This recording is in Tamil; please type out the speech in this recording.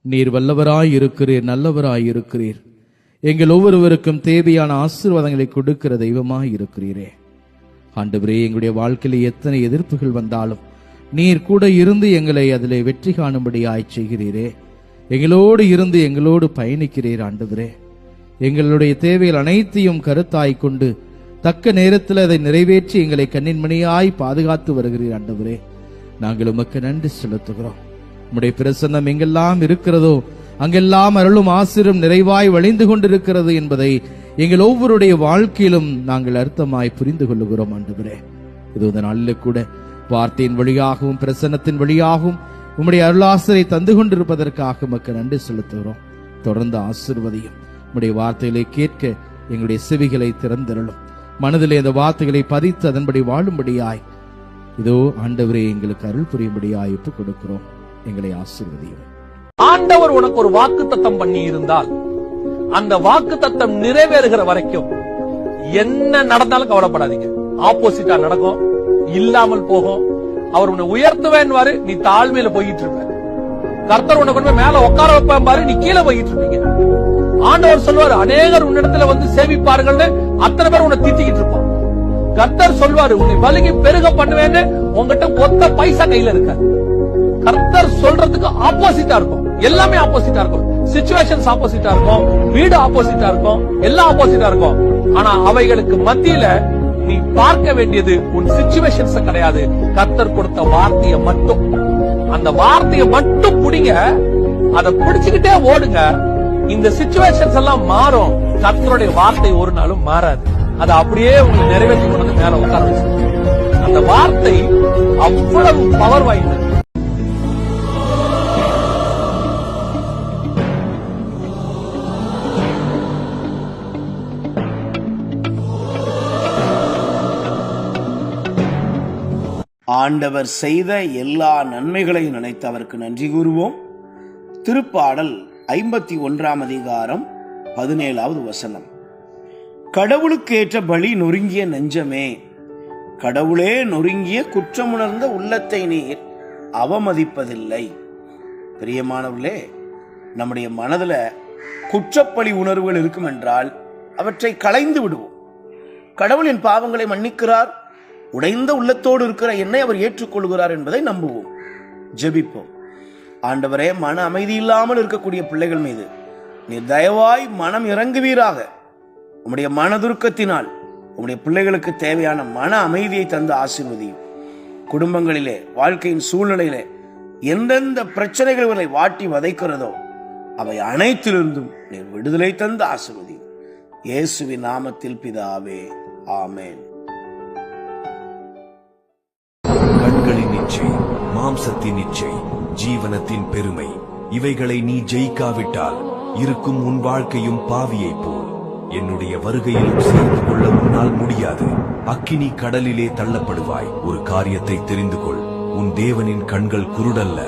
நீர் வல்லவராயிருக்கிறீர், நல்லவராயிருக்கிறீர். எங்கள் ஒவ்வொருவருக்கும் தேவையான ஆசீர்வாதங்களை கொடுக்கிற தெய்வமாய் இருக்கிறீரே. ஆண்டவரே, எங்களுடைய வாழ்க்கையில எத்தனை எதிர்ப்புகள் வந்தாலும் நீர் கூட இருந்து எங்களை அதிலே வெற்றி காணும்படியாய் செய்கிறீரே. எங்களோடு இருந்து எங்களோடு பயணிக்கிறீர். ஆண்டவரே, எங்களுடைய தேவைகள் அனைத்தையும் கருத்தாய் கொண்டு தக்க நேரத்தில் அதை நிறைவேற்றி எங்களை கண்ணின்மணியாய் பாதுகாத்து வருகிறீர். ஆண்டவரே, நாங்கள் உமக்கு நன்றி செலுத்துகிறோம். உம்முடைய பிரசன்னம் எங்கெல்லாம் இருக்கிறதோ அங்கெல்லாம் அருளும் ஆசீர்வாதம் நிறைவாய் வழிந்து கொண்டிருக்கிறது என்பதை எங்கள் ஒவ்வொருடைய வாழ்க்கையிலும் நாங்கள் அர்த்தமாய் புரிந்து கொள்ளுகிறோம். ஆண்டவரே, இது இந்த நாளில் கூட வார்த்தையின் வழியாகவும் பிரசன்னத்தின் வழியாகவும் உம்முடைய அருளாசிரை தந்து கொண்டிருப்பதற்காக உமக்கு நன்றி செலுத்துகிறோம். தொடர்ந்து ஆசீர்வதியும். உம்முடைய வார்த்தைகளை கேட்க எங்களுடைய செவிகளை திறந்தருளும். மனதிலே அந்த வார்த்தைகளை பதித்து அதன்படி வாழும்படியாய் இதோ ஆண்டவரே எங்களுக்கு அருள் புரியும்படியாய் ஒப்புக் கொடுக்கிறோம். எங்களை ஆசீர்வதியும். ஆண்டவர் உனக்கு ஒரு வாக்குத்தத்தம் பண்ணி இருந்தால் அந்த வாக்குத்தத்தம் நிறைவேறுகிற வரைக்கும் என்ன நடந்தாலும் கவலைப்படாதீங்க. ஆப்போசிட்டா நடக்கும், இல்லாமல் போகும். அவர் உன்னை உயர்த்துவேன் பாரு, நீ தாழ்மையில போயிட்டு இருப்ப. கர்த்தர் உன்னை கொண்டு மேல உட்கார வைப்பேன் பாரு, நீ கீழே போயிட்டு இருப்பீங்க. ஆண்டவர் சொல்வாரு, அநேகர் உன்னிடத்துல வந்து சேவிப்பார்கள், அத்தனை பேர் உன்னை திட்டிக்கிட்டு இருப்பான். கர்த்தர் சொல்வாரு, உன்னை வலுகி பெருக பண்ணுவேன்னு உங்ககிட்ட ஒத்த பைசா கையில இருக்காது. கர்த்தர் சொல்றதுக்கு ஆப்போசிட்டா இருக்கும். எல்லாமே ஆப்போசிட்டா இருக்கும். சிச்சுவேஷன்ஸ் ஆப்போசிட்டா இருக்கும், வீடு ஆப்போசிட்டா இருக்கும், எல்லாம் ஆப்போசிட்டா இருக்கும். ஆனா அவைகளுக்கு மத்தியில நீ பார்க்க வேண்டியது உன் சிச்சுவேஷன்ஸ் கிடையாது, கர்த்தர் கொடுத்த வார்த்தையை மட்டும். அந்த வார்த்தையை மட்டும் பிடிங்க, அதை பிடிச்சுக்கிட்டே ஓடுங்க. இந்த சிச்சுவேஷன்ஸ் எல்லாம் மாறும். கர்த்தருடைய வார்த்தை ஒரு நாளும் மாறாது. அதை அப்படியே உங்களுக்கு நிறைவேற்றி கொண்டு மேல உட்கார வச்சு. அந்த வார்த்தை அவ்வளவு பவர் வாய்ந்தது. ஆண்டவர் செய்த எல்லா நன்மைகளையும் நினைத்து அவருக்கு நன்றி கூறுவோம். திருப்பாடல் 51 அதிகாரம் 17வது வசனம். கடவுளுக்கு ஏற்ற பலி நொறுங்கிய நெஞ்சமே, கடவுளே நொறுங்கிய குற்றமுணர்ந்த உள்ளத்தை நீர் அவமதிப்பதில்லை. பிரியமானவர்களே, நம்முடைய மனதில் குற்றப்பழி உணர்வுகள் இருக்கும் என்றால் அவற்றை களைந்து விடுவோம். கடவுளின் பாவங்களை மன்னிக்கிறார். உடைந்த உள்ளத்தோடு இருக்கிற என்னை அவர் ஏற்றுக்கொள்கிறார் என்பதை நம்புவோம். ஜெபிப்போம். ஆண்டவரே, மன அமைதி இல்லாமல் இருக்கக்கூடிய பிள்ளைகள் மீது நீர் தயவாய் மனம் இறங்குவீராக. உம்முடைய மனதுருக்கத்தினால் உம்முடைய பிள்ளைகளுக்கு தேவையான மன அமைதியை தந்து ஆசீர்வதியும். குடும்பங்களிலே, வாழ்க்கையின் சூழ்நிலையிலே எந்தெந்த பிரச்சனைகளை வாட்டி வதைக்கிறதோ அவை அனைத்திலிருந்தும் நீர் விடுதலை தந்து ஆசீர்வதியும். இயேசுவின் நாமத்தில் பிதாவே, ஆமென். கண்களின் இச்சை, மாம்சத்தின் இச்சை, ஜீவனத்தின் பெருமை, இவைகளை நீ ஜெயிக்காவிட்டால் இருக்கும் உன் வாழ்க்கையும் பாவியைப் போல். என்னுடைய வருகையிலும் சேர்ந்து கொள்ள உன்னால் முடியாது. அக்கினி கடலிலே தள்ளப்படுவாய். ஒரு காரியத்தை தெரிந்து கொள், உன் தேவனின் கண்கள் குருடல்ல,